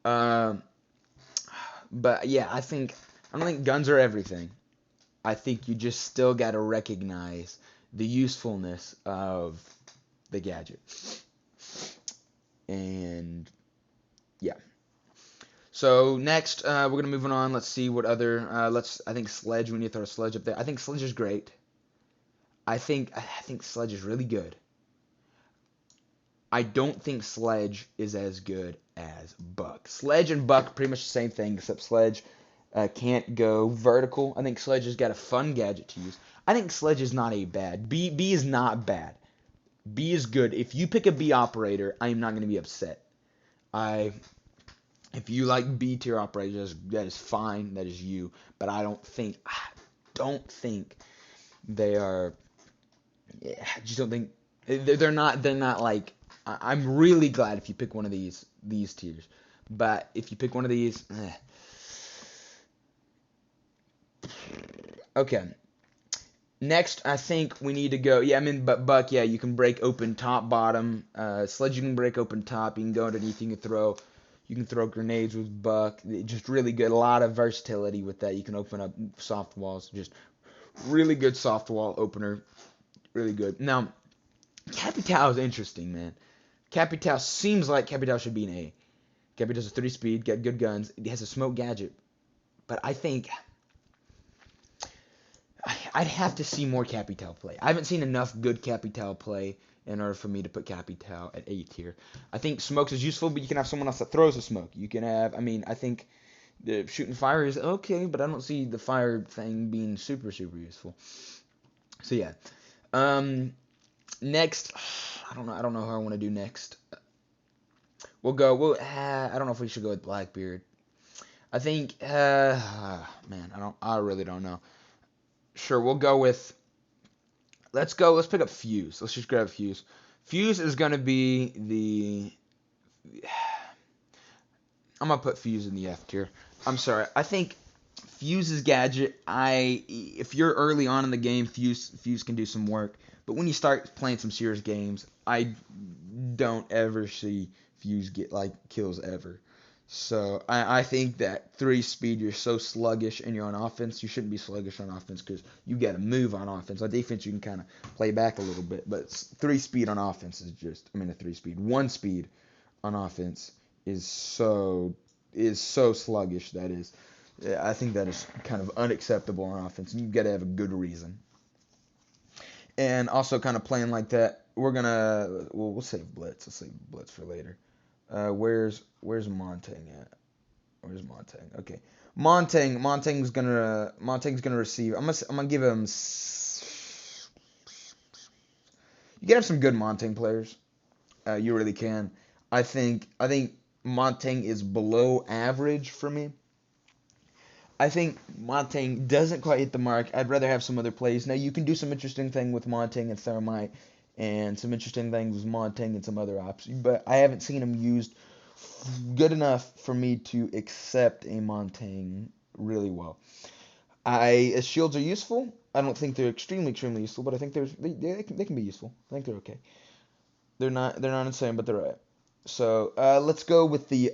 Um, but yeah, I don't think guns are everything. I think you just still got to recognize the usefulness of the gadget. And yeah. So next, we're gonna move on. Let's see what other. I think sledge. We need to throw a sledge up there. I think sledge is great. I think sledge is really good. I don't think sledge is as good as buck. Sledge and buck pretty much the same thing, except sledge can't go vertical. I think sledge has got a fun gadget to use. I think sledge is not a bad. B is not bad. B is good. If you pick a B operator, I am not going to be upset. I If you like B tier operators, that is fine. That is you. But I don't think they are. Yeah, I just don't think they're not like. I'm really glad if you pick one of these tiers. But if you pick one of these, okay. Next, I think we need to go. Yeah, I mean, but Buck, yeah, you can break open top, bottom. Sledge, you can break open top. You can go underneath. You can throw grenades with Buck. Just really good. A lot of versatility with that. You can open up soft walls. Just really good soft wall opener. Really good. Now, Capital is interesting, man. Capital seems like Capital should be an A. Capital's a 3 speed, got good guns. It has a smoke gadget, but I think I'd have to see more Capital play. I haven't seen enough good Capital play in order for me to put Capital at A tier. I think smokes is useful, but you can have someone else that throws a smoke. You can have, I mean, I think the shooting fire is okay, but I don't see the fire thing being super super useful. So yeah. Um, Next, I don't know how I want to do next. We'll go. I don't know if we should go with Blackbeard. I think. Man, I don't. I really don't know. Sure, we'll go with. Let's go. Let's pick up Fuse. Let's just grab Fuse. Fuse is gonna be the. I'm gonna put Fuse in the F tier. I'm sorry. I think Fuse's gadget. If you're early on in the game, Fuse can do some work. But when you start playing some serious games, I don't ever see Fuse get like kills ever. So I think that 3 speed, you're so sluggish and you're on offense. You shouldn't be sluggish on offense because you got to move on offense. On defense, you can kind of play back a little bit. But 3 speed on offense is just, I mean, a 3 speed. 1 speed on offense is so sluggish. That is, I think that is kind of unacceptable on offense. You've got to have a good reason. And also kind of playing like that, we'll save Blitz. Let's save Blitz for later. Where's Montaigne at? Where's Montaigne? Okay, Montaigne's gonna receive. I'm gonna give him. You can have some good Montaigne players. You really can. I think Montaigne is below average for me. I think Montaigne doesn't quite hit the mark. I'd rather have some other plays. Now you can do some interesting thing with Montaigne and Thermite, and some interesting things with Montaigne and some other options. But I haven't seen him used good enough for me to accept a Montaigne really well. Shields are useful. I don't think they're extremely useful, but I think they can be useful. I think they're okay. They're not insane, but they're alright. So let's go with the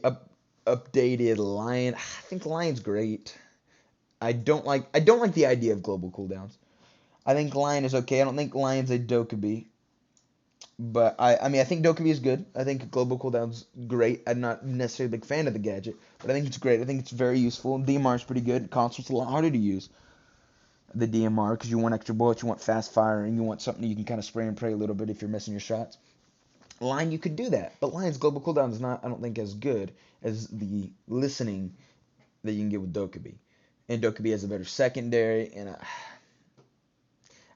updated Lion. I think Lion's great. I don't like the idea of global cooldowns. I think Lion is okay. I don't think Lion's a Dokkaebi. But I mean I think Dokkaebi is good. I think global cooldown's great. I'm not necessarily a big fan of the gadget, but I think it's great. I think it's very useful. DMR is pretty good. Console's a lot harder to use the DMR because you want extra bullets, you want fast fire, and you want something you can kind of spray and pray a little bit if you're missing your shots. Line you could do that, but Lion's global cooldown is not I don't think as good as the listening that you can get with Dokkaebi. And Dokkaebi has a better secondary, and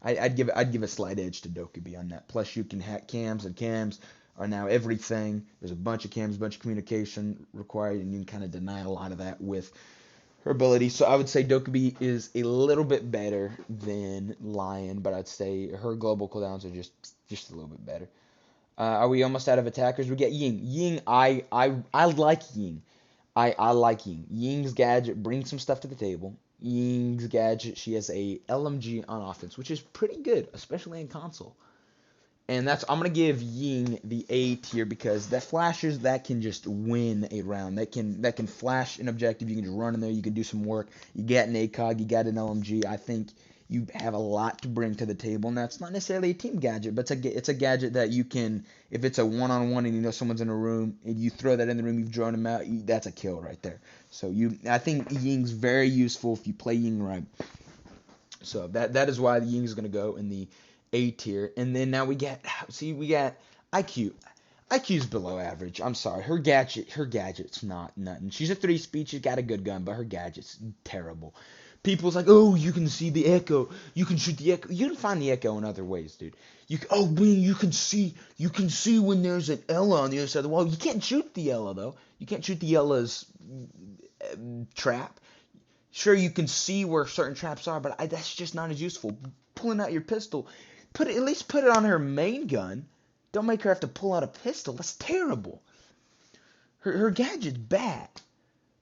I'd give a slight edge to Dokkaebi on that. Plus, you can hack cams, and cams are now everything. There's a bunch of cams, a bunch of communication required, and you can kind of deny a lot of that with her ability. So I would say Dokkaebi is a little bit better than Lion, but I'd say her global cooldowns are just a little bit better. Are we almost out of attackers? We get Ying. Ying, I like Ying. I like Ying. Ying's gadget brings some stuff to the table. Ying's gadget, she has a LMG on offense, which is pretty good, especially in console. And I'm gonna give Ying the A tier because that flashers that can just win a round. That can flash an objective. You can just run in there. You can do some work. You got an ACOG. You got an LMG. I think you have a lot to bring to the table, and that's not necessarily a team gadget, but it's a gadget that you can, if it's a one-on-one and you know someone's in a room and you throw that in the room, you've drawn them out. That's a kill right there. So I think Ying's very useful if you play Ying right. So that is why the Ying is gonna go in the A tier. And then now we got IQ. IQ's below average. I'm sorry. Her gadget's not nothing. She's a 3-speed. She's got a good gun, but her gadget's terrible. People's like, oh, you can see the echo. You can shoot the echo. You can find the echo in other ways, dude. You can see when there's an Ella on the other side of the wall. You can't shoot the Ella though. You can't shoot the Ella's trap. Sure, you can see where certain traps are, but that's just not as useful. Pulling out your pistol, at least put it on her main gun. Don't make her have to pull out a pistol. That's terrible. Her gadget's bad.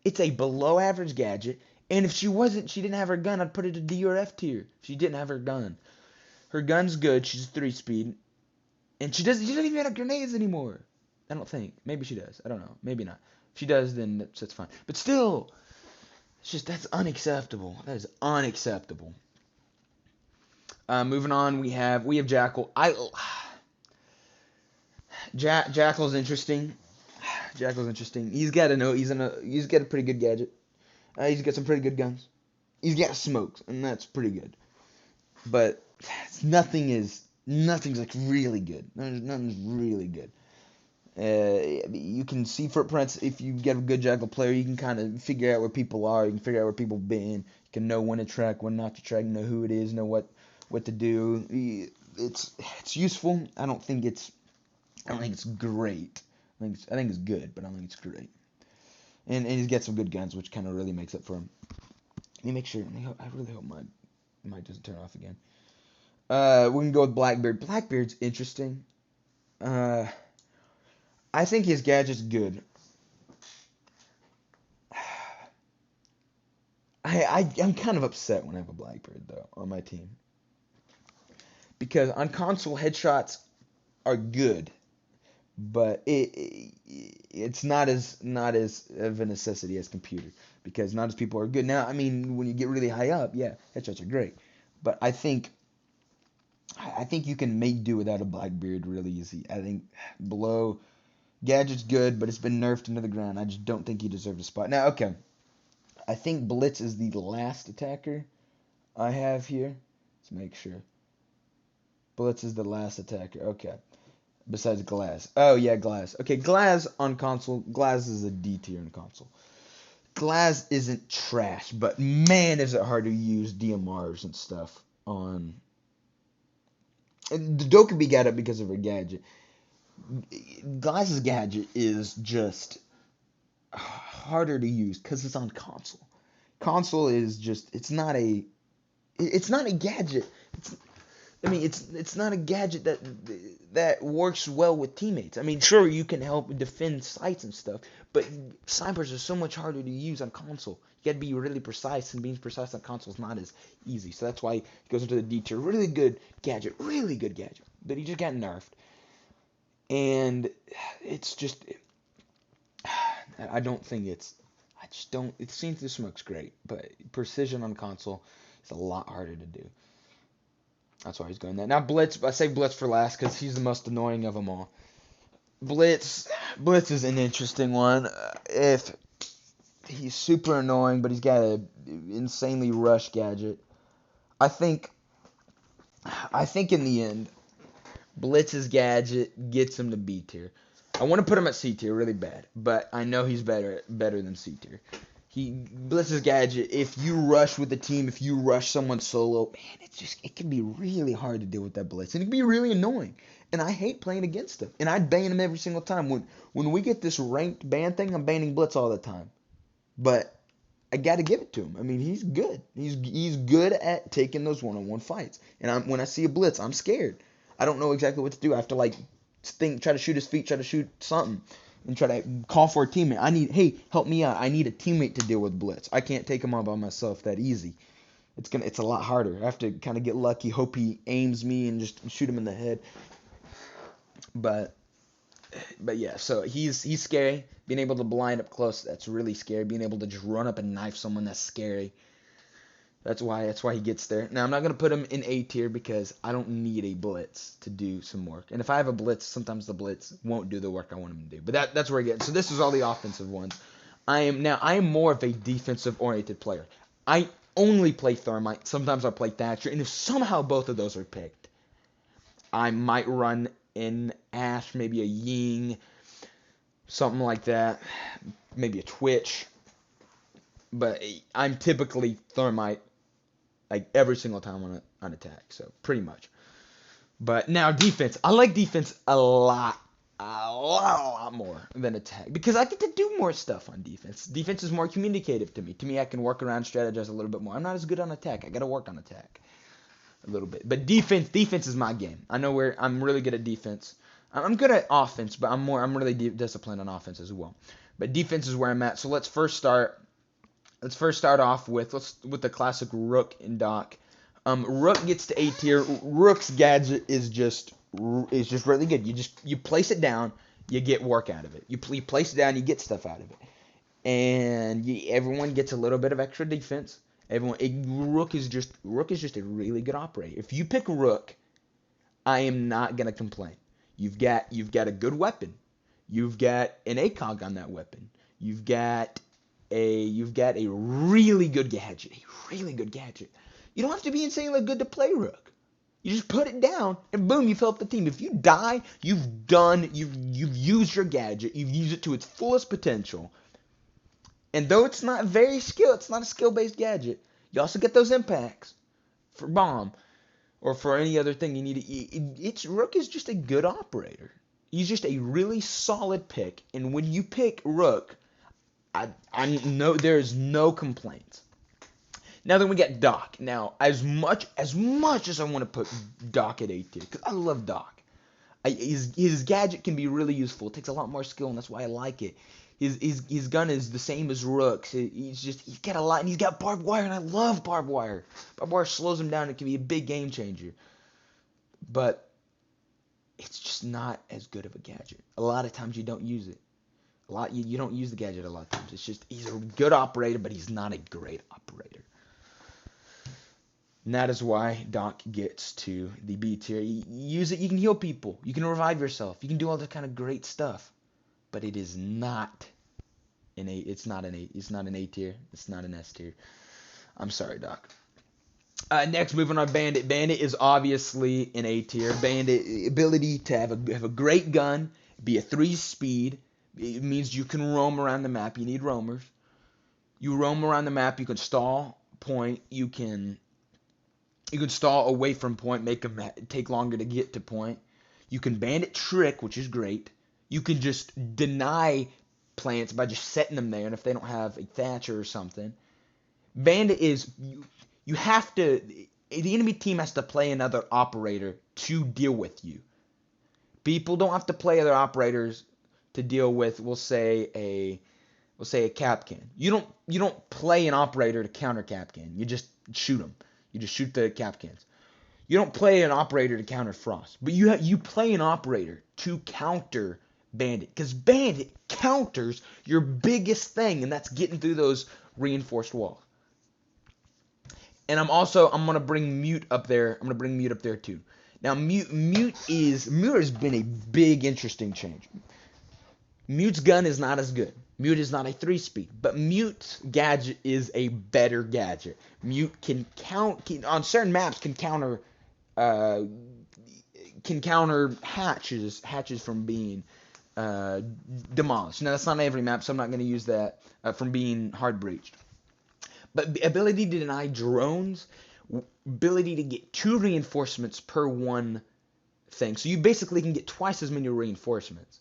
It's a below average gadget, and if she didn't have her gun, I'd put it a D or F tier. If she didn't have her gun. Her gun's good. She's a 3-speed, and she doesn't even have grenades anymore. I don't think. Maybe she does. I don't know. Maybe not. If she does, then that's fine. But still. That's unacceptable. That is unacceptable. Moving on, we have Jackal. Jackal's interesting. Jackal's interesting. He's got a pretty good gadget. He's got some pretty good guns. He's got smokes, and that's pretty good. But nothing's like really good. Nothing's really good. You can see footprints if you get a good Jackal player. You can kind of figure out where people are. You can figure out where people been. You can know when to track, when not to track. Know who it is. Know what to do. It's useful. I don't think it's great. I think it's good, but I don't think it's great. And he's got some good guns, which kind of really makes up for him. Let me make sure. I really hope my mic doesn't turn off again. We can go with Blackbeard. Blackbeard's interesting. I think his gadget's good. I'm kind of upset when I have a Blackbeard though on my team, because on console headshots are good, but it's not as of a necessity as computer, because not as people are good. Now, I mean, when you get really high up, yeah, headshots are great, but I think you can make do without a Blackbeard really easy. I think below. Gadget's good, but it's been nerfed into the ground. I just don't think he deserves a spot. Now, okay. I think Blitz is the last attacker I have here. Let's make sure. Blitz is the last attacker. Okay. Besides Glass. Oh, yeah, Glass. Okay, Glass on console. Glass is a D tier in console. Glass isn't trash, but man, is it hard to use DMRs and stuff on. And the Dokkaebi got it because of her gadget. Glass's gadget is just harder to use because it's on console. Console is just it's not a gadget. It's not a gadget that works well with teammates. I mean, sure, you can help defend sites and stuff, but snipers are so much harder to use on console. You got to be really precise, and being precise on console is not as easy. So that's why he goes into the D tier. Really good gadget, but he just got nerfed. And it's just, I don't think I just don't, it seems the smoke's great, but precision on console is a lot harder to do. That's why he's going there. Now Blitz, I say Blitz for last because he's the most annoying of them all. Blitz is an interesting one. If he's super annoying, but he's got a insanely rush gadget. I think in the end, Blitz's gadget gets him to B tier. I want to put him at C tier really bad, but I know he's better than C tier. Blitz's gadget, if you rush with the team, if you rush someone solo, man, it can be really hard to deal with that Blitz, and it can be really annoying. And I hate playing against him, and I ban him every single time. When we get this ranked ban thing, I'm banning Blitz all the time. But I got to give it to him. I mean, he's good. He's good at taking those one-on-one fights. And when I see a Blitz, I'm scared. I don't know exactly what to do. I have to try to shoot his feet, try to shoot something, and try to call for a teammate. Hey, help me out. I need a teammate to deal with Blitz. I can't take him on by myself that easy. It's a lot harder. I have to kind of get lucky, hope he aims me, and just shoot him in the head. But yeah, so he's scary. Being able to blind up close, that's really scary. Being able to just run up and knife someone, that's scary. That's why he gets there. Now I'm not gonna put him in A tier because I don't need a blitz to do some work. And if I have a blitz, sometimes the blitz won't do the work I want him to do. But that's where I get. So this is all the offensive ones. I am more of a defensive oriented player. I only play Thermite. Sometimes I play Thatcher, and if somehow both of those are picked, I might run in Ash, maybe a Ying, something like that, maybe a Twitch. But I'm typically Thermite like every single time on attack, so pretty much. But now defense, I like defense a lot more than attack because I get to do more stuff on defense. Defense is more communicative to me. To me, I can work around, strategize a little bit more. I'm not as good on attack. I got to work on attack a little bit. But defense is my game. I know where I'm really good at defense. I'm good at offense, but I'm really disciplined on offense as well. But defense is where I'm at. So let's first start off with the classic Rook and Doc. Rook gets to A tier. Rook's gadget is just really good. You place it down, you get work out of it. You place it down, you get stuff out of it, and everyone gets a little bit of extra defense. Rook is just a really good operator. If you pick Rook, I am not gonna complain. You've got a good weapon. You've got an ACOG on that weapon. You've got a really good gadget. A really good gadget. You don't have to be insanely good to play Rook. You just put it down and boom, you fill up the team. If you die, you've used your gadget. You've used it to its fullest potential. And though it's not it's not a skill-based gadget. You also get those impacts for bomb or for any other thing you need. It's Rook is just a good operator. He's just a really solid pick. And when you pick Rook, I know there's no complaints. Now then we get Doc. Now as much as I want to put Doc at A tier, because I love Doc. His gadget can be really useful. It takes a lot more skill, and that's why I like it. His gun is the same as Rook's. He's got a lot, and he's got barbed wire, and I love barbed wire. Barbed wire slows him down. It can be a big game changer, but it's just not as good of a gadget. A lot of times you don't use it. You don't use the gadget a lot of times. It's just he's a good operator, but he's not a great operator. And that is why Doc gets to the B tier. You use it, you can heal people, you can revive yourself, you can do all that kind of great stuff. But it is not it's not an A tier, it's not an S tier. I'm sorry, Doc. Next, moving on, Bandit. Bandit is obviously an A tier. Bandit ability to have a great gun, be a 3 speed. It means you can roam around the map. You need roamers. You roam around the map. You can stall point. You can stall away from point, make them take longer to get to point. You can bandit trick, which is great. You can just deny plants by just setting them there, and if they don't have a Thatcher or something. Bandit is you have to the enemy team has to play another operator to deal with you. People don't have to play other operators to deal with, we'll say a Kapkan. You don't play an operator to counter Kapkan. You just shoot them. You just shoot the Kapkans. You don't play an operator to counter Frost, but you play an operator to counter Bandit, because Bandit counters your biggest thing, and that's getting through those reinforced walls. And I'm gonna bring Mute up there. I'm gonna bring Mute up there too. Now Mute has been a big interesting change. Mute's gun is not as good. Mute is not a 3-speed, but Mute's gadget is a better gadget. Mute on certain maps uh, can counter hatches from being demolished. Now that's not every map, so I'm not going to use that from being hard breached. But the ability to deny drones, ability to get 2 reinforcements per one thing, so you basically can get twice as many reinforcements.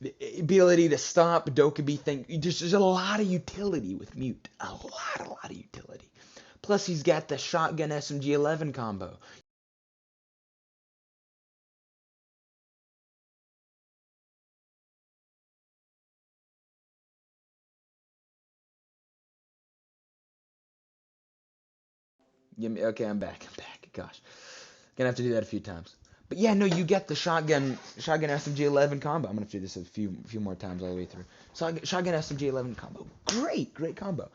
The ability to stop Dokkaebi thing. There's a lot of utility with Mute. A lot of utility. Plus, he's got the shotgun SMG-11 combo. Okay, I'm back. Gosh, gonna have to do that a few times. But yeah, no, you get the shotgun SMG-11 combo. I'm gonna do this a few more times all the way through. Shotgun SMG-11 combo, great combo.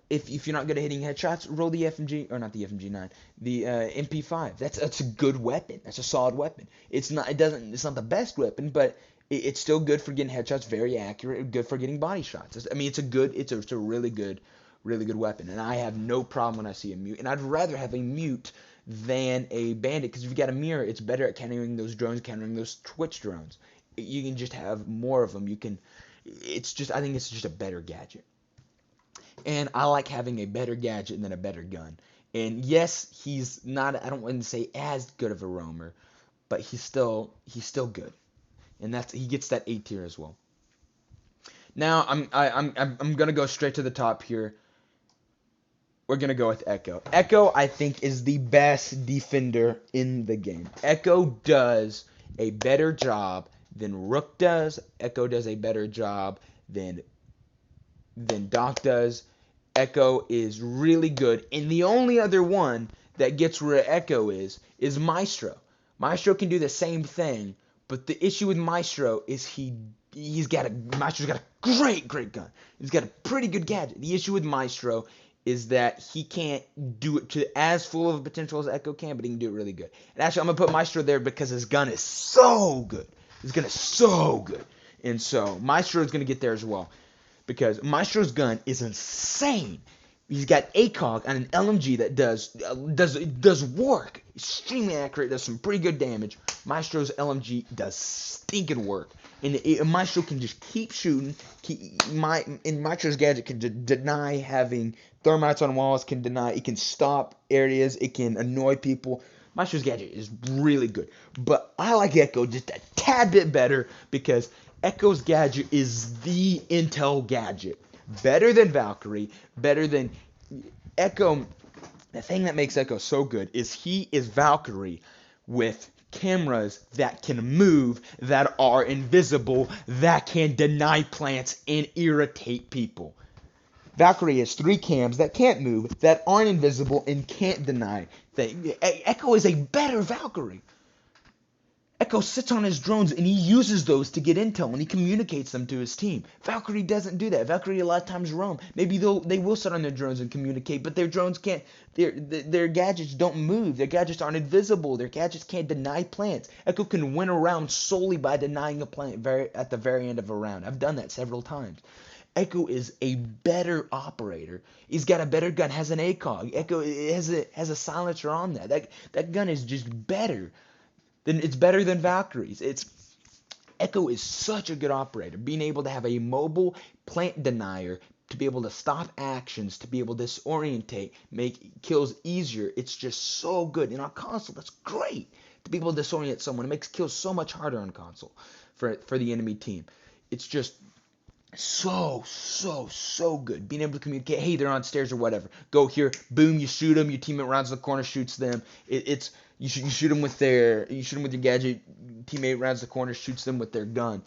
If you're not good at hitting headshots, roll the FMG, or not the FMG9, the MP5. That's a good weapon. That's a solid weapon. It's not the best weapon, but it's still good for getting headshots, very accurate, good for getting body shots. I mean, it's a really good weapon, and I have no problem when I see a mute. And I'd rather have a mute than a bandit, because if you got a Mira, it's better at countering those drones, countering those Twitch drones. You can just have more of them. I think it's just a better gadget. And I like having a better gadget than a better gun. And yes, he's not, I don't want to say as good of a roamer, but he's still good. And he gets that A tier as well. Now I'm gonna go straight to the top here. We're gonna go with Echo. Echo, I think, is the best defender in the game. Echo does a better job than Rook does. Echo does a better job than Doc does. Echo is really good. And the only other one that gets where Echo is Maestro. Maestro can do the same thing, but the issue with Maestro is Maestro's got a great gun. He's got a pretty good gadget. The issue with Maestro is that he can't do it to as full of a potential as Echo can, but he can do it really good. And actually, I'm gonna put Maestro there because his gun is so good. His gun is so good, and so Maestro is gonna get there as well, because Maestro's gun is insane. He's got ACOG and an LMG that does work. Extremely accurate, does some pretty good damage. Maestro's LMG does stinking work. And Maestro can just keep shooting. Maestro's gadget can deny having thermites on walls, it can stop areas, it can annoy people. Maestro's gadget is really good. But I like Echo just a tad bit better, because Echo's gadget is the intel gadget. Better than Valkyrie, better than Echo. The thing that makes Echo so good is he is Valkyrie with cameras that can move, that are invisible, that can deny plants and irritate people. Valkyrie has 3 cams that can't move, that aren't invisible, and can't deny things. Echo is a better Valkyrie. Echo sits on his drones and he uses those to get intel and he communicates them to his team. Valkyrie doesn't do that. Valkyrie a lot of times roam. Maybe they will sit on their drones and communicate, but their drones can't. Their gadgets don't move. Their gadgets aren't invisible. Their gadgets can't deny plants. Echo can win a round solely by denying a plant at the very end of a round. I've done that several times. Echo is a better operator. He's got a better gun. Has an ACOG. Echo has a silencer on that. That gun is just better. It's better than Valkyrie's. Echo is such a good operator. Being able to have a mobile plant denier, to be able to stop actions, to be able to disorientate, make kills easier. It's just so good. And on console, that's great. To be able to disorient someone, it makes kills so much harder on console for the enemy team. It's just so good. Being able to communicate, hey, they're on stairs or whatever. Go here, boom, you shoot them. Your teammate rounds the corner, shoots them. You shoot them with your gadget. Teammate rounds the corner, shoots them with their gun.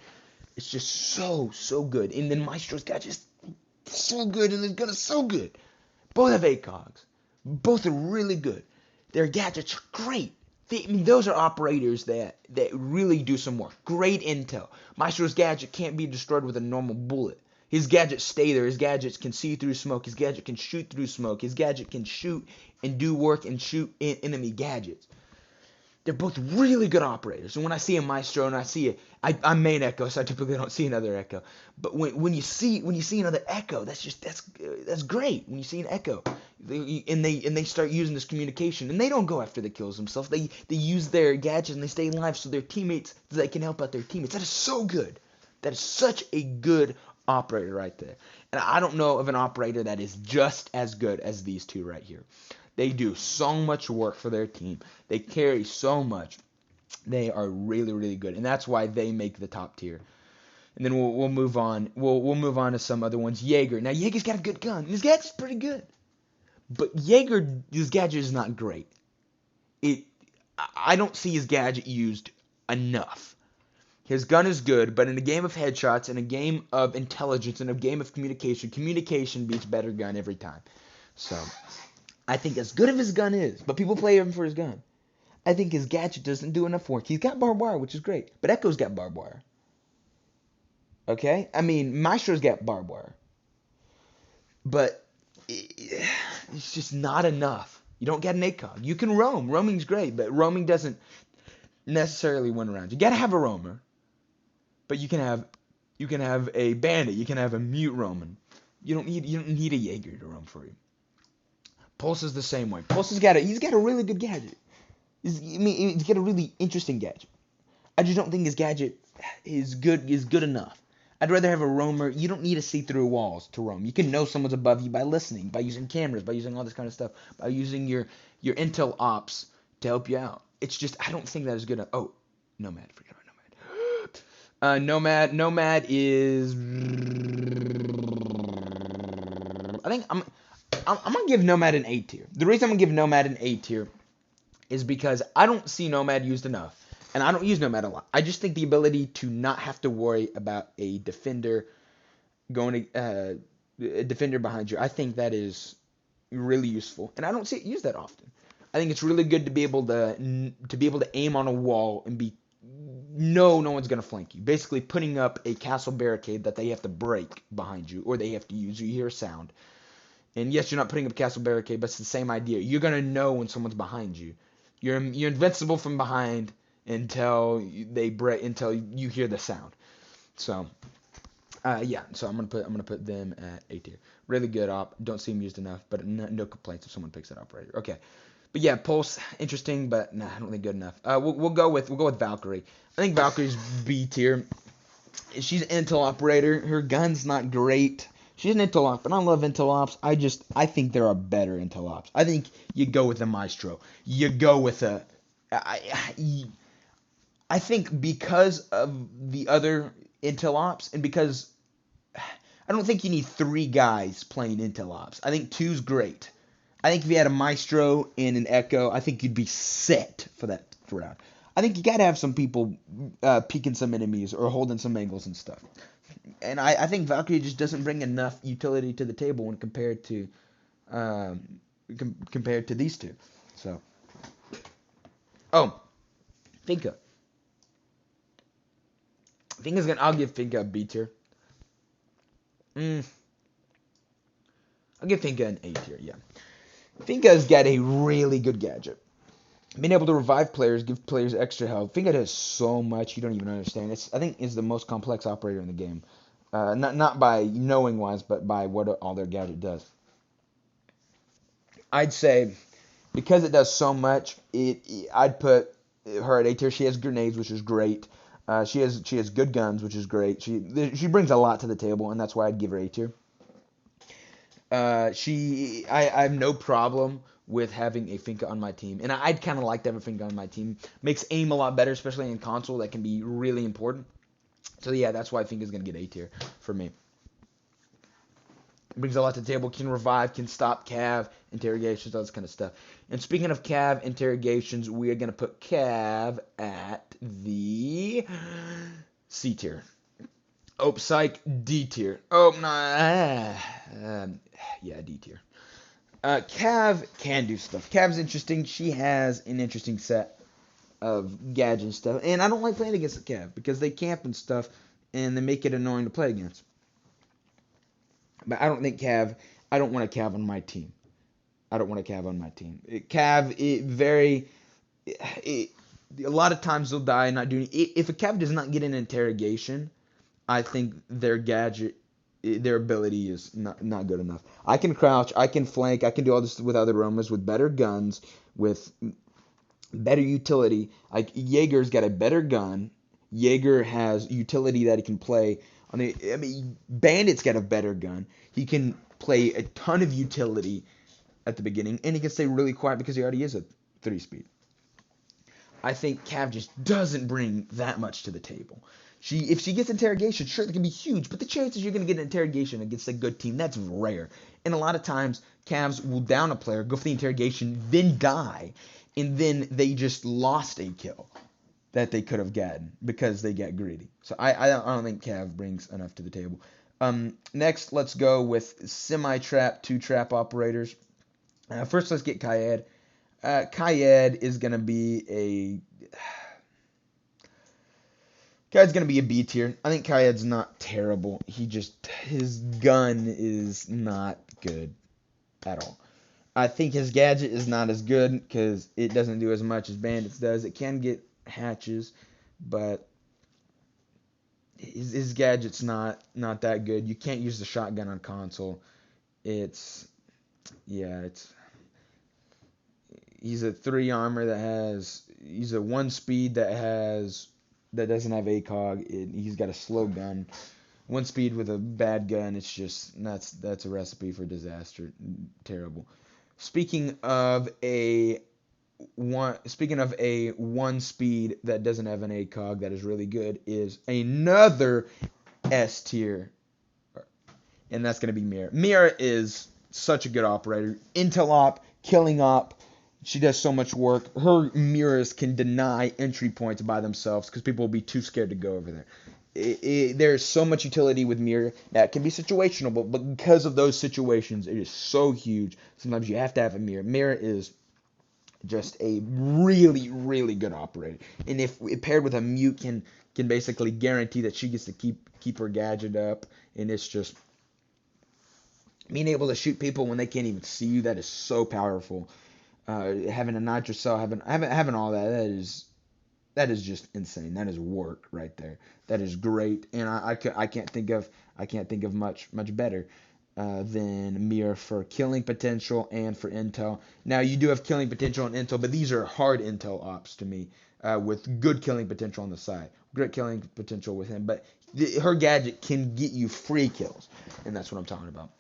It's just so good. And then Maestro's gadget is so good, and his gun is so good. Both have ACOGs. Both are really good. Their gadgets are great. Those are operators that really do some work. Great intel. Maestro's gadget can't be destroyed with a normal bullet. His gadgets stay there. His gadgets can see through smoke. His gadget can shoot through smoke. His gadget can shoot and do work and shoot enemy gadgets. They're both really good operators. And when I see a Maestro and I'm main Echo, so I typically don't see another Echo. But when you see another Echo, that's great. When you see an Echo, and they start using this communication, and they don't go after the kills themselves. They use their gadgets and they stay alive, so their teammates, so they can help out their teammates. That is so good. That is such a good operator right there. And I don't know of an operator that is just as good as these two right here. They do so much work for their team. They carry so much. They are really, really good, and that's why they make the top tier. And then we'll move on. We'll move on to some other ones. Jaeger. Now Jaeger's got a good gun. His gadget's pretty good, but his gadget is not great. I don't see his gadget used enough. His gun is good, but in a game of headshots, in a game of intelligence, in a game of communication beats better gun every time. So I think as good as his gun is, but people play him for his gun, I think his gadget doesn't do enough work. He's got barbed wire, which is great, but Echo's got barbed wire. Okay? I mean, Maestro's got barbed wire, but it's just not enough. You don't get an ACOG. You can roam. Roaming's great, but roaming doesn't necessarily win around. You gotta have a roamer, but you can have a bandit. You can have a mute roaming. You don't need a Jaeger to roam for you. Pulse is the same way. Pulse he's got a really good gadget. He's got a really interesting gadget. I just don't think his gadget is good enough. I'd rather have a roamer. You don't need to see through walls to roam. You can know someone's above you by listening, by using cameras, by using all this kind of stuff, by using your intel ops to help you out. It's just I don't think that is good enough. Oh, Nomad. Forget about Nomad. Nomad is. I think I'm gonna give Nomad an A tier. The reason I'm gonna give Nomad an A tier is because I don't see Nomad used enough. And I don't use Nomad a lot. I just think the ability to not have to worry about a defender a defender behind you, I think that is really useful. And I don't see it used that often. I think it's really good to be able to aim on a wall and no one's gonna flank you. Basically putting up a castle barricade that they have to break behind you, or they have to use. You hear a sound. And yes, you're not putting up a castle barricade, but it's the same idea. You're gonna know when someone's behind you. You're invincible from behind until until you hear the sound. So yeah, so I'm gonna put them at A tier. Really good op. Don't see them used enough, but no complaints if someone picks that operator. Okay, but yeah, Pulse interesting, but nah, I don't think good enough. We'll go with Valkyrie. I think Valkyrie's B tier. She's an intel operator. Her gun's not great. She's an intel op, and I love intel ops. I think there are better intel ops. I think you go with a Maestro. You go with a I think because of the other intel ops, and because I don't think you need 3 guys playing intel ops. I think 2's great. I think if you had a Maestro and an Echo, I think you'd be set for that round. I think you gotta have some people peeking some enemies or holding some angles and stuff. And I think Valkyrie just doesn't bring enough utility to the table when compared to these two. So, Finka. I'll give Finka a B tier. I'll give Finka an A tier, yeah. Finka's got a really good gadget. Being able to revive players, give players extra health. Finka does so much you don't even understand. I think it's the most complex operator in the game. Not by knowing wise, but by what all their gadget does. I'd say because it does so much, I'd put her at A tier. She has grenades, which is great. She has good guns, which is great. She brings a lot to the table, and that's why I'd give her A tier. I have no problem with having a Finka on my team, and I'd kind of like to have a Finka on my team. Makes aim a lot better, especially in console. That can be really important. So yeah, that's why Finka's gonna get A tier for me. Brings a lot to the table. Can revive, can stop Cav, interrogations, all this kind of stuff. And speaking of Cav interrogations, we are gonna put Cav at the C tier. Oh, psych, D tier. Oh, nah. Yeah, D tier. Cav can do stuff. Cav's interesting. She has an interesting set of gadgets and stuff. And I don't like playing against the Cav because they camp and stuff, and they make it annoying to play against. But I don't want a Cav on my team. A lot of times they'll die not doing it. If a Cav does not get an interrogation, I think their ability is not good enough. I can crouch, I can flank, I can do all this with other roamers, with better guns, with better utility. Like Jaeger's got a better gun. Jaeger has utility that he can play. Bandit's got a better gun. He can play a ton of utility at the beginning, and he can stay really quiet because he already is a 3-speed. I think Cav just doesn't bring that much to the table. If she gets interrogation, sure, that can be huge, but the chances you're going to get an interrogation against a good team, that's rare. And a lot of times, Cavs will down a player, go for the interrogation, then die, and then they just lost a kill that they could have gotten because they get greedy. So I don't think Cav brings enough to the table. Next, let's go with semi-trap, 2-trap operators. First, let's get Kaed. Kayed is gonna be Kayed's gonna be a B tier. I think Kayed's not terrible. His gun is not good at all. I think his gadget is not as good because it doesn't do as much as Bandit's does. It can get hatches, but his gadget's not that good. You can't use the shotgun on console. It's yeah, it's he's a 3 armor he's a 1 speed that doesn't have ACOG. He's got a slow gun. 1 speed with a bad gun. It's just that's a recipe for disaster. Terrible. Speaking of a Speaking of a 1 speed that doesn't have an ACOG that is really good is another S tier, and that's going to be Mira. Mira is such a good operator. Intel op, killing op. She does so much work. Her mirrors can deny entry points by themselves because people will be too scared to go over there. There's so much utility with Mira that can be situational, but because of those situations, it is so huge. Sometimes you have to have a Mira. Mira is just a really, really good operator, and if paired with a mute, can basically guarantee that she gets to keep her gadget up, and it's just being able to shoot people when they can't even see you. That is so powerful. Having a nitro cell, having all that is just insane. That is work right there. That is great, and I can't think of much better than Mira for killing potential and for intel. Now you do have killing potential and intel, but these are hard intel ops to me with good killing potential on the side. Great killing potential with him, but her gadget can get you free kills, and that's what I'm talking about.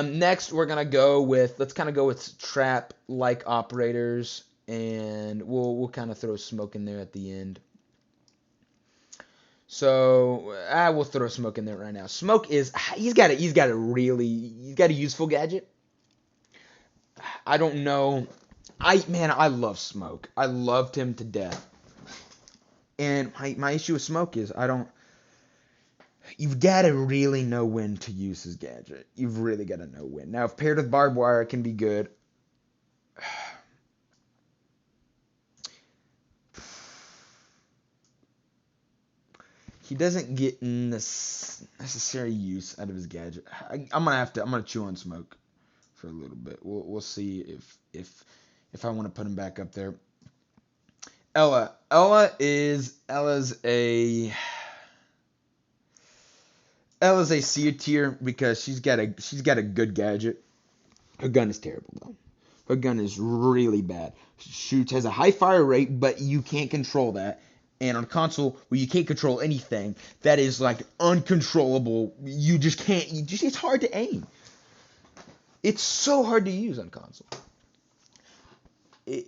Next, we're gonna go with let's kind of go with trap like operators, and we'll kind of throw smoke in there at the end. So we'll throw smoke in there right now. Smoke is he's got a useful gadget. I don't know. I love Smoke. I loved him to death. And my issue with Smoke is I don't. You've got to really know when to use his gadget. You've really got to know when. Now, if paired with barbed wire, it can be good. He doesn't get necessary use out of his gadget. I'm gonna chew on Smoke for a little bit. We'll see if I want to put him back up there. Ella's a C tier because she's got a good gadget. Her gun is terrible though. Her gun is really bad. Shoots has a high fire rate, but you can't control that. And on console, where you can't control anything, that is like uncontrollable. You just can't. It's hard to aim. It's so hard to use on console. It,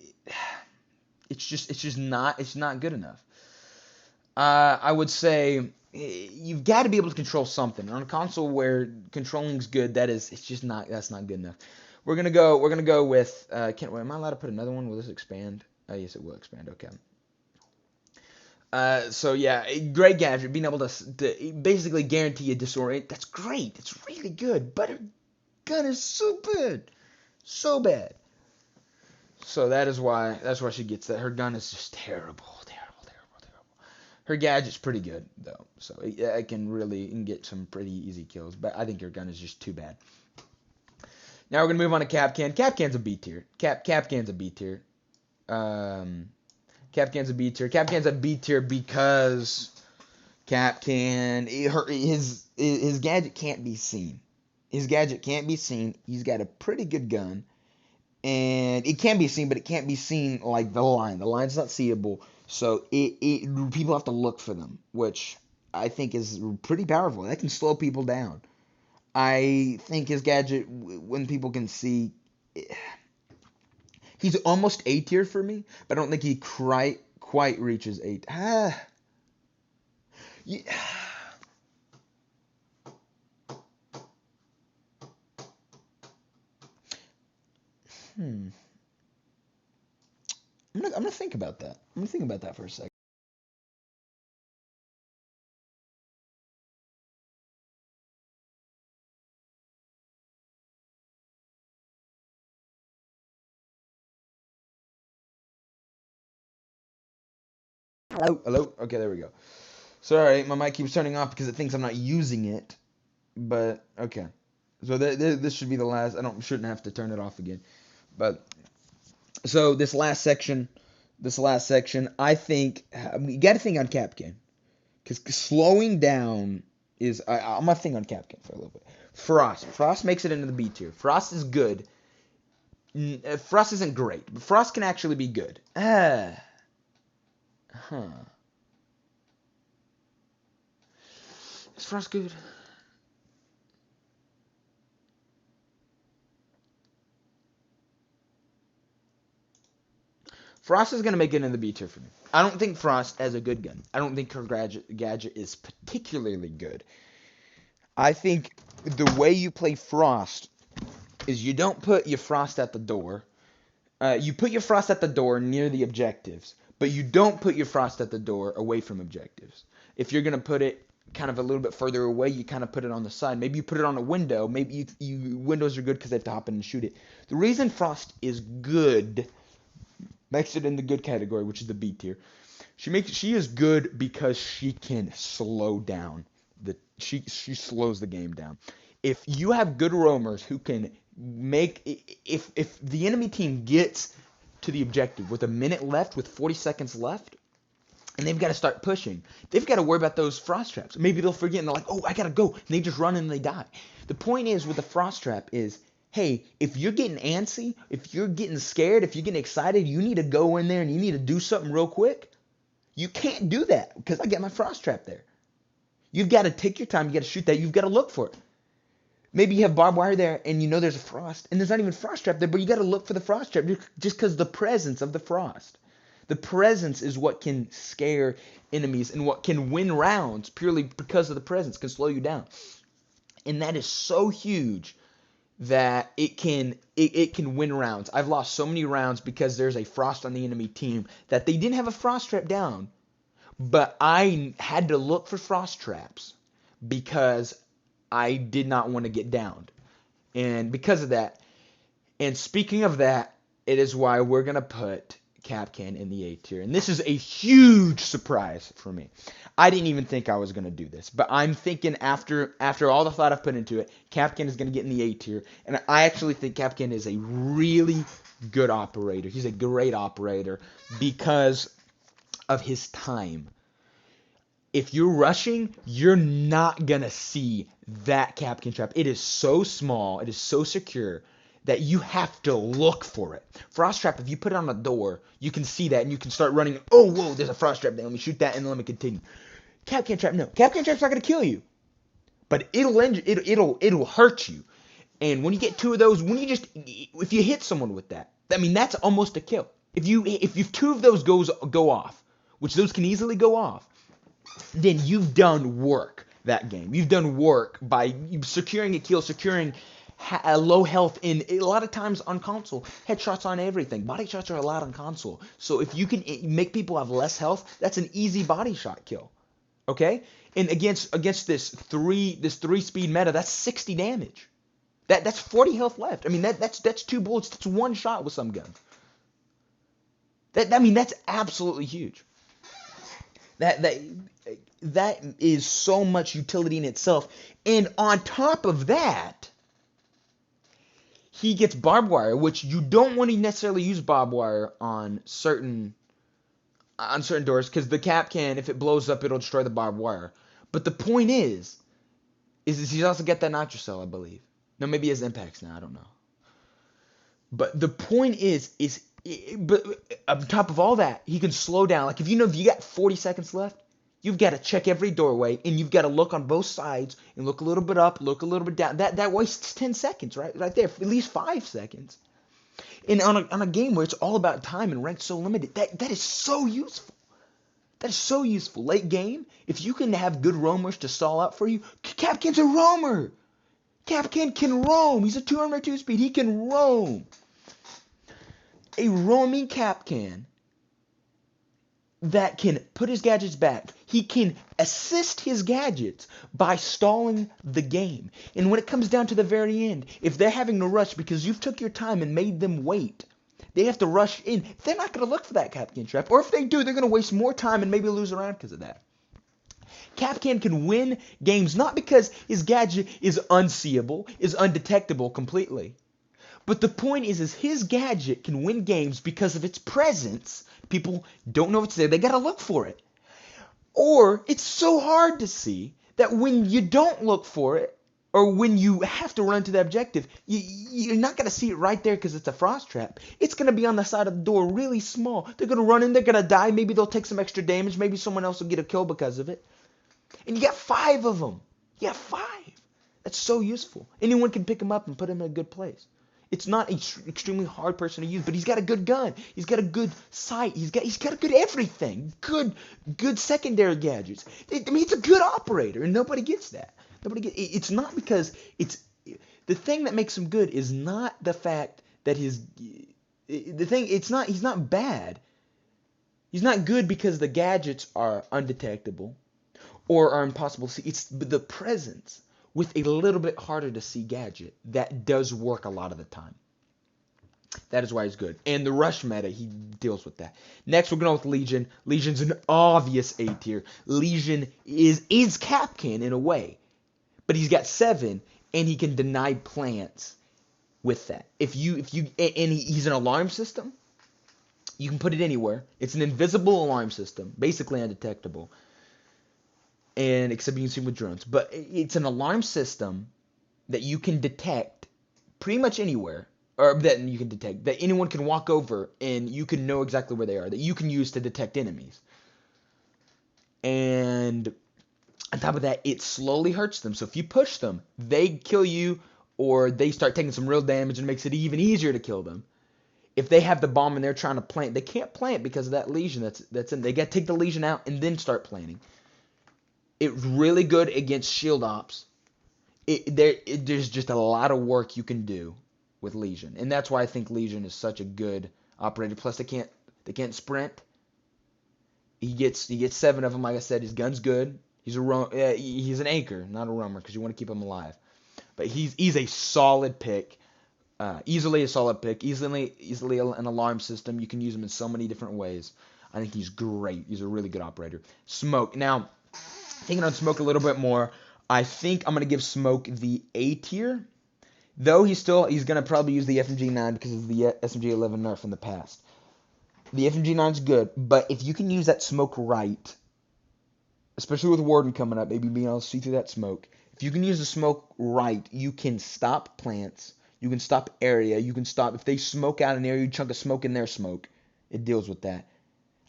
it's not good enough. I would say you've got to be able to control something on a console where controlling's good. That's not good enough. We're gonna go with. Can't wait. Am I allowed to put another one? Will this expand? Yes, it will expand. Okay. So yeah, a great gadget, being able to basically guarantee a disorient. That's great. It's really good. But her gun is so bad, so bad. So that's why she gets that. Her gun is just terrible, terrible, terrible, terrible. Her gadget's pretty good though, so it can get some pretty easy kills. But I think her gun is just too bad. Now we're gonna move on to Kapkan. Kapkan's a B tier. Kapkan's a B tier. Kapkan's a B tier. Kapkan's a B tier because Kapkan his gadget can't be seen. His gadget can't be seen. He's got a pretty good gun. And it can be seen, but it can't be seen like the line. The line's not seeable, so people have to look for them, which I think is pretty powerful. That can slow people down. I think his gadget, when people can see, he's almost A tier for me, but I don't think he quite reaches 8. Yeah. I'm gonna think about that. I'm gonna think about that for a second. Hello, hello. Okay, there we go. Sorry, my mic keeps turning off because it thinks I'm not using it. But okay, so this should be the last. Shouldn't have to turn it off again. But so this last section, I think you got to think on Kapkan because slowing down is I'm gonna think on Kapkan for a little bit. Frost makes it into the B tier. Frost is good. Frost isn't great, but Frost can actually be good. Is Frost good? Frost is going to make it in the B tier for me. I don't think Frost has a good gun. I don't think her gadget is particularly good. I think the way you play Frost is you don't put your Frost at the door. You put your Frost at the door near the objectives, but you don't put your Frost at the door away from objectives. If you're going to put it kind of a little bit further away, you kind of put it on the side. Maybe you put it on a window. Maybe windows are good because they have to hop in and shoot it. The reason Frost is good makes it in the good category, which is the B tier. She is good because she can slow down she slows the game down. If you have good roamers who can if the enemy team gets to the objective with a minute left, with 40 seconds left, and they've got to start pushing, they've got to worry about those frost traps. Maybe they'll forget and they're like, oh, I gotta go, and they just run and they die. The point is with the frost trap is, hey, if you're getting antsy, if you're getting scared, if you're getting excited, you need to go in there and you need to do something real quick. You can't do that because I got my frost trap there. You've got to take your time. You got to shoot that. You've got to look for it. Maybe you have barbed wire there and you know there's a frost and there's not even frost trap there, but you got to look for the frost trap just because the presence of the frost. The presence is what can scare enemies and what can win rounds purely because of the presence, can slow you down. And that is so huge that it can win rounds. I've lost so many rounds because there's a frost on the enemy team that they didn't have a frost trap down, but I had to look for frost traps because I did not want to get downed. And because of that, and speaking of that, it is why we're going to put Kapkan in the A tier. And this is a huge surprise for me. I didn't even think I was going to do this, but I'm thinking after all the thought I've put into it, Kapkan is going to get in the A tier. And I actually think Kapkan is a really good operator. He's a great operator because of his time. If you're rushing, you're not going to see that Kapkan trap. It is so small, it is so secure that you have to look for it. Frost trap, if you put it on a door, you can see that and you can start running. Oh, whoa, there's a frost trap there. Let me shoot that and then let me continue. Kapkan trap, no. Kapkan trap's not going to kill you, but it'll hurt you. And when you get two of those, if you hit someone with that, I mean, that's almost a kill. If two of those go off, which those can easily go off, then you've done work that game. You've done work by securing a kill, securing a low health in a lot of times on console. Headshots on everything. Body shots are allowed on console. So if you can make people have less health, that's an easy body shot kill. Okay? And against this three speed meta, that's 60 damage. That's 40 health left. I mean that's 2 bullets. That's 1 shot with some guns. That's absolutely huge. That is so much utility in itself. And on top of that, he gets barbed wire, which you don't want to necessarily use barbed wire on certain doors, because the Kapkan, if it blows up, it'll destroy the barbed wire. But the point is he's also got that nitro cell, I believe. No, maybe he has impacts now, I don't know. But the point but on top of all that, he can slow down. Like if you got 40 seconds left, you've got to check every doorway, and you've got to look on both sides and look a little bit up, look a little bit down. That wastes 10 seconds, right there, at least 5 seconds. And on a game where it's all about time and ranked so limited, that is so useful. That is so useful. Late game, if you can have good roamers to stall out for you, Kapkan's a roamer. Kapkan can roam. He's a 2 armor 2 speed. He can roam. A roaming Kapkan that can put his gadgets back. He can assist his gadgets by stalling the game. And when it comes down to the very end, if they're having to rush because you've took your time and made them wait, They have to rush in. They're not going to look for that Kapkan trap. Or if they do, they're going to waste more time and maybe lose a round because of that. Kapkan can win games not because his gadget is unseeable, is undetectable completely. But the point is his gadget can win games because of its presence. People don't know it's there. They got to look for it. Or it's so hard to see that when you don't look for it, or when you have to run to the objective, you're not going to see it right there because it's a frost trap. It's going to be on the side of the door really small. They're going to run in, they're going to die. Maybe they'll take some extra damage. Maybe someone else will get a kill because of it. And you got 5 of them. You got 5. That's so useful. Anyone can pick him up and put him in a good place. It's not an extremely hard person to use, but he's got a good gun. He's got a good sight. He's got a good everything. Good secondary gadgets. I mean, it's a good operator, and nobody gets that. It's not because it's the thing that makes him good is not the fact that he's not bad. He's not good because the gadgets are undetectable or are impossible to see. It's the presence with a little bit harder to see gadget that does work a lot of the time. That is why he's good. And the rush meta, he deals with that. Next, we're going with Legion. Legion's an obvious A tier. Legion is Kapkan in a way. But he's got 7, and he can deny plants with that. He's an alarm system. You can put it anywhere. It's an invisible alarm system, basically undetectable. And except you can see with drones. But it's an alarm system that you can detect pretty much anywhere. Or that you can detect. That anyone can walk over and you can know exactly where they are. That you can use to detect enemies. And on top of that, it slowly hurts them. So if you push them, they kill you or they start taking some real damage and makes it even easier to kill them. If they have the bomb and they're trying to plant, they can't plant because of that legion that's in. They got to take the legion out and then start planting. It's really good against shield ops. There's just a lot of work you can do with Legion, and that's why I think Legion is such a good operator. Plus, they can't sprint. He gets 7 of them. Like I said, his gun's good. He's an anchor, not a roamer, because you want to keep him alive. But he's a solid pick. Easily a solid pick. Easily an alarm system. You can use him in so many different ways. I think he's great. He's a really good operator. Smoke. Now, thinking on Smoke a little bit more, I think I'm gonna give Smoke the A tier. Though he's gonna probably use the FMG9 because of the SMG11 nerf in the past. The FMG9 is good, but if you can use that smoke right, especially with Warden coming up, maybe being able to see through that smoke. If you can use the smoke right, you can stop plants. You can stop area. You can stop if they smoke out an area, you chunk of smoke in their smoke. It deals with that.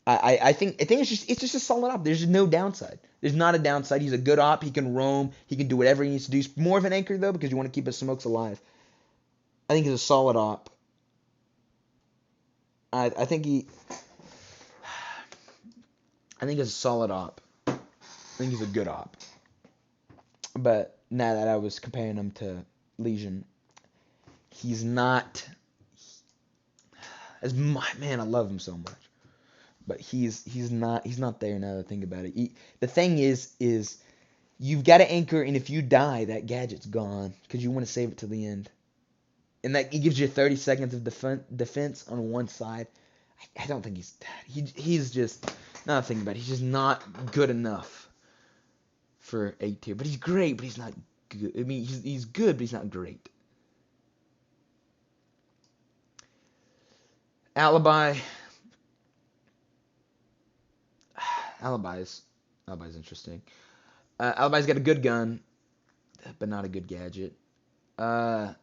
I think it's just a solid op. There's no downside. There's not a downside. He's a good op. He can roam. He can do whatever he needs to do. He's more of an anchor though because you want to keep his smokes alive. I think he's a solid op. I think he's a solid op. I think he's a good op. But now that I was comparing him to Legion, he's not man, I love him so much. But he's not there now that I think about it. The thing is you've got to anchor, and if you die, that gadget's gone because you want to save it to the end. And that it gives you 30 seconds of defense on one side. I don't think he's just not thinking about it. He's just not good enough for A tier. But he's great, but he's not good. I mean, he's good, but he's not great. Alibi. Alibi's interesting. Alibi's got a good gun, but not a good gadget. I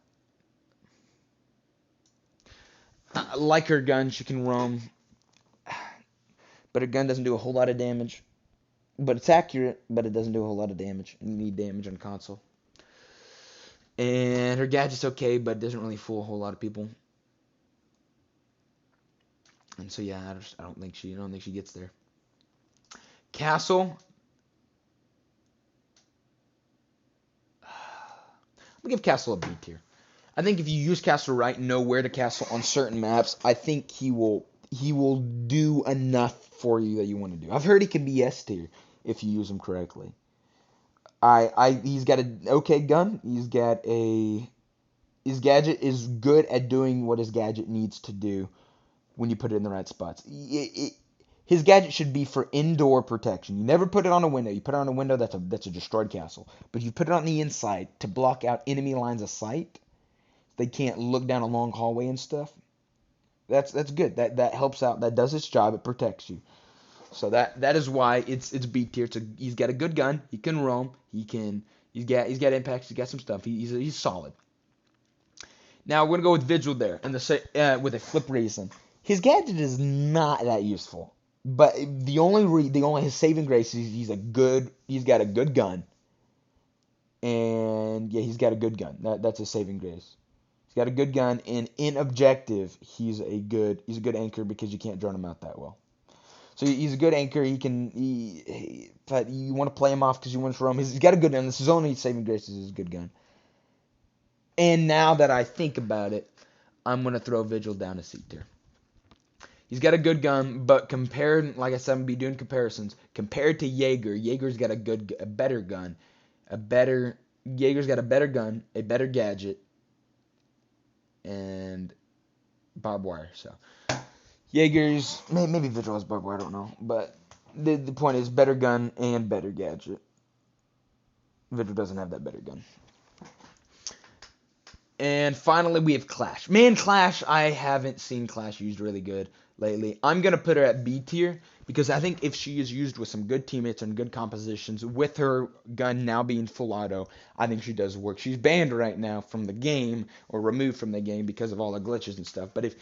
like her gun. She can roam, but her gun doesn't do a whole lot of damage. But it's accurate, but it doesn't do a whole lot of damage. And you need damage on console. And her gadget's okay, but doesn't really fool a whole lot of people. And so yeah, I don't think she gets there. Castle. I'm gonna give Castle a B tier. I think if you use Castle right and know where to castle on certain maps, I think he will do enough for you that you want to do. I've heard he can be S tier if you use him correctly. He's got an okay gun. He's got a His gadget is good at doing what his gadget needs to do when you put it in the right spots. His gadget should be for indoor protection. You never put it on a window. You put it on a window, that's a destroyed castle. But you put it on the inside to block out enemy lines of sight. They can't look down a long hallway and stuff. That's good. That helps out. That does its job. It protects you. So that is why it's B tier. He's got a good gun. He can roam. He's got impacts. He's got some stuff. He's solid. Now we're gonna go with Vigil there, and with a flip reason. His gadget is not that useful, but the only his saving grace is he's got a good gun, and yeah, he's got a good gun. That's a saving grace. He's got a good gun, and in objective, he's a good anchor because you can't drone him out that well. So he's a good anchor. But you want to play him off because you want to roam. He's got a good gun. This is only saving grace is his good gun. And now that I think about it, I'm gonna throw Vigil down a C tier. He's got a good gun, but compared, like I said, I'm gonna be doing comparisons. Compared to Jaeger, Jaeger's got a better gun, Jaeger's got a better gun, a better gadget, and barbed wire. So Jaeger's maybe Vigil has barbed wire, I don't know, but the point is better gun and better gadget. Vigil doesn't have that better gun. And finally, we have Clash. Man, Clash, I haven't seen Clash used really good lately. I'm going to put her at B tier because I think if she is used with some good teammates and good compositions, with her gun now being full auto, I think she does work. She's banned right now from the game or removed from the game because of all the glitches and stuff. But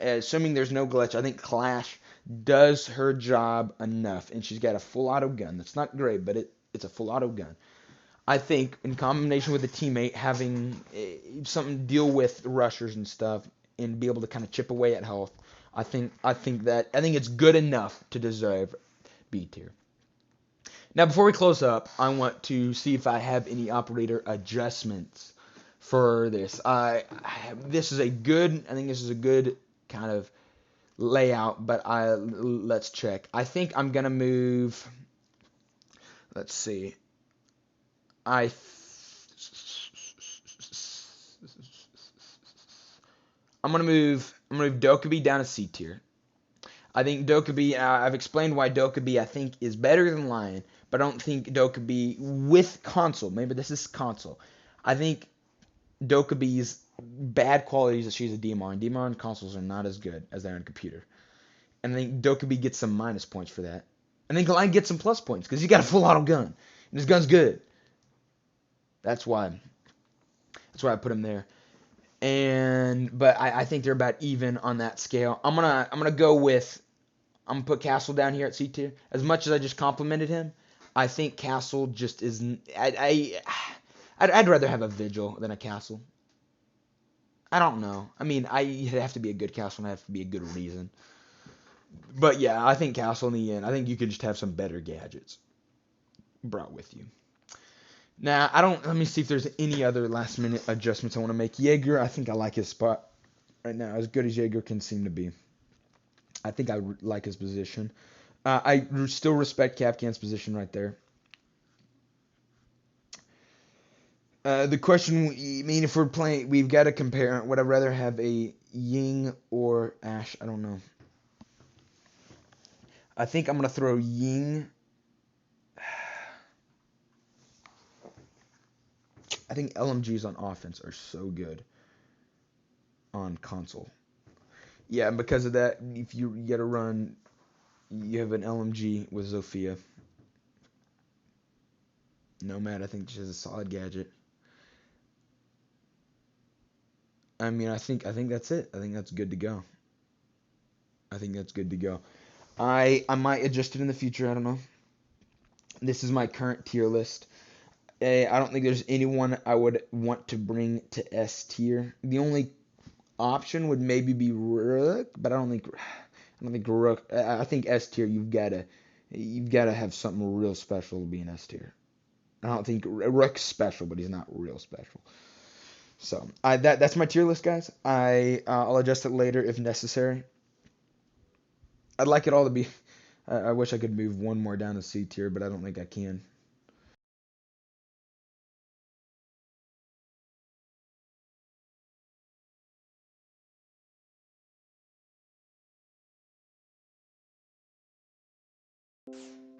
assuming there's no glitch, I think Clash does her job enough. And she's got a full auto gun. That's not great, but it's a full auto gun. I think in combination with a teammate having something to deal with rushers and stuff and be able to kind of chip away at health, I think it's good enough to deserve B tier. Now before we close up, I want to see if I have any operator adjustments for this. I think this is a good kind of layout, but let's check. I think I'm gonna move. Let's see. I I'm gonna move Dokkaebi down to C tier. I think Dokkaebi. I've explained why Dokkaebi I think is better than Lion, but I don't think Dokkaebi with console. Maybe this is console. I think Dokkaebi's bad qualities that she's a DMR, and DMR and consoles are not as good as they are on computer. And I think Dokkaebi gets some minus points for that. I think Lion gets some plus points because he got a full auto gun, and his gun's good. That's why I put him there. But I think they're about even on that scale. I'm gonna put Castle down here at C tier. As much as I just complimented him, I think Castle just isn't. I'd rather have a Vigil than a Castle. I don't know. I mean, it'd have to be a good Castle and it'd have to be a good reason. But yeah, I think Castle in the end. I think you could just have some better gadgets brought with you. Now, let me see if there's any other last minute adjustments I want to make. Jaeger, I think I like his spot right now, as good as Jaeger can seem to be. I think I like his position. I still respect Kapkan's position right there. The question, if we're playing, we've got to compare. Would I rather have a Ying or Ashe? I don't know. I think I'm going to throw Ying. I think LMGs on offense are so good on console. Yeah, and because of that, if you get a run, you have an LMG with Zofia. Nomad, I think she has a solid gadget. I mean, I think that's it. I think that's good to go. I might adjust it in the future. I don't know. This is my current tier list. I don't think there's anyone I would want to bring to S tier. The only option would maybe be Rook, but I don't think Rook. I think S tier. You've gotta have something real special to be in S tier. I don't think Rook's special, but he's not real special. So that's my tier list, guys. I'll adjust it later if necessary. I'd like it all to be. I wish I could move one more down to C tier, but I don't think I can.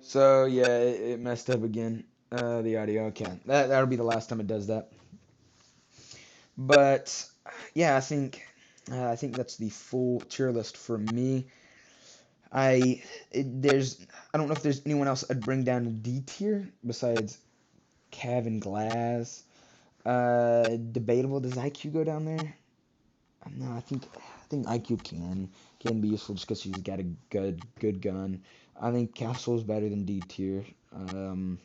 So yeah, it messed up again. The audio. Okay, that'll be the last time it does that. But yeah, I think that's the full tier list for me. I there's I don't know if there's anyone else I'd bring down in D tier besides Cav and Glass. Debatable. Does IQ go down there? No, I think IQ can be useful just because he's got a good gun. I think Castle is better than D tier. Um,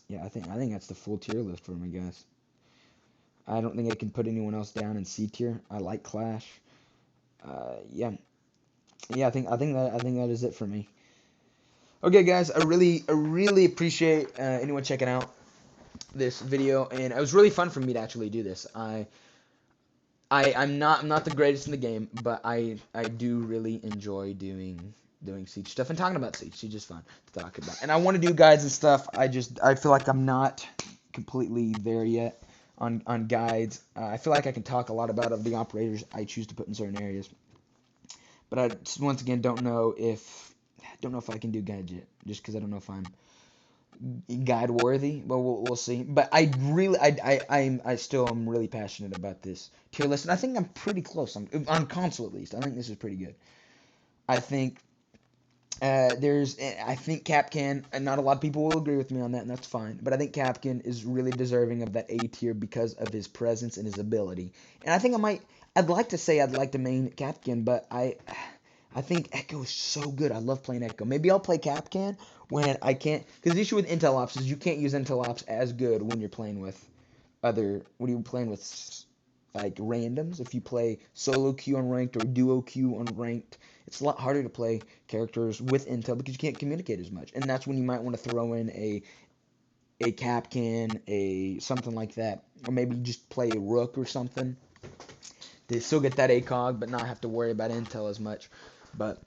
yeah, I think that's the full tier list for me, guys. I don't think I can put anyone else down in C tier. I like Clash. Yeah, yeah. I think that is it for me. Okay, guys. I really appreciate anyone checking out this video, and it was really fun for me to actually do this. I'm not the greatest in the game, but I do really enjoy doing Siege stuff and talking about Siege. Siege is fun to talk about, and I want to do guides and stuff. I feel like I'm not completely there yet on guides. I feel like I can talk a lot about the operators I choose to put in certain areas, but I once again don't know if I can do guides yet, just because I don't know if I'm guide worthy, but we'll see. But I still am really passionate about this tier list, and I think I'm pretty close on console at least. I think this is pretty good. I think I think Kapkan, and not a lot of people will agree with me on that, and that's fine. But I think Kapkan is really deserving of that A tier because of his presence and his ability. And I think I'd like to say I'd like to main Kapkan, but I think Echo is so good. I love playing Echo. Maybe I'll play Kapkan when I can't, because the issue with Intel Ops is you can't use Intel Ops as good when you're playing with like randoms. If you play solo queue on ranked or duo queue on ranked, it's a lot harder to play characters with Intel because you can't communicate as much. And that's when you might want to throw in a Kapkan, a something like that, or maybe just play a Rook or something. They still get that ACOG, but not have to worry about Intel as much. But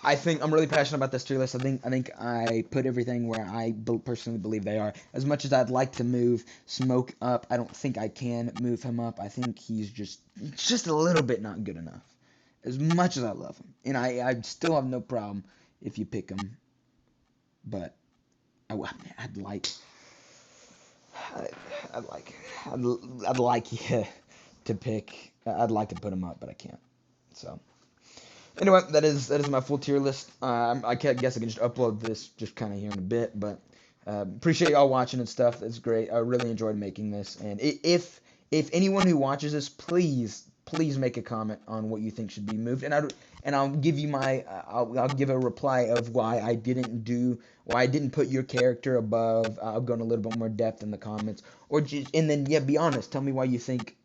I think I'm really passionate about this tier list. I think I put everything where I personally believe they are. As much as I'd like to move Smoke up, I don't think I can move him up. I think he's just a little bit not good enough. As much as I love him, and I still have no problem if you pick him, but I'd like I- I'd like I'd like yeah, to pick. I'd like to put him up, but I can't. So. Anyway, that is my full tier list. Guess I can just upload this just kind of here in a bit, but appreciate y'all watching and stuff. It's great. I really enjoyed making this. And if anyone who watches this, please make a comment on what you think should be moved, and I'll give you I'll give a reply of why I didn't put your character above. I'll go in a little bit more depth in the comments, or just and then yeah, be honest. Tell me why you think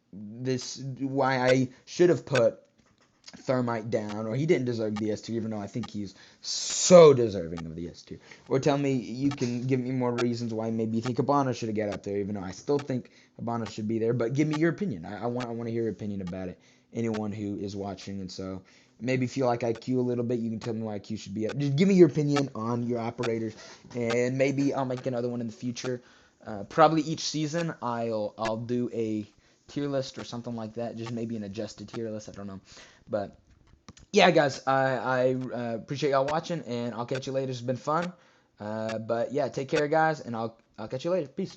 why I should have put Thermite down, or he didn't deserve the S tier, even though I think he's so deserving of the S tier. Or tell me, you can give me more reasons why maybe you think Habana should have got up there, even though I still think Habana should be there. But give me your opinion. I want to hear your opinion about it. Anyone who is watching, and so maybe if you like IQ a little bit, you can tell me why IQ should be up. Just give me your opinion on your operators, and maybe I'll make another one in the future. Probably each season I'll do a tier list or something like that. Just maybe an adjusted tier list. I don't know. But yeah, guys, I appreciate y'all watching, and I'll catch you later. It's been fun. But yeah, take care, guys, and I'll catch you later. Peace.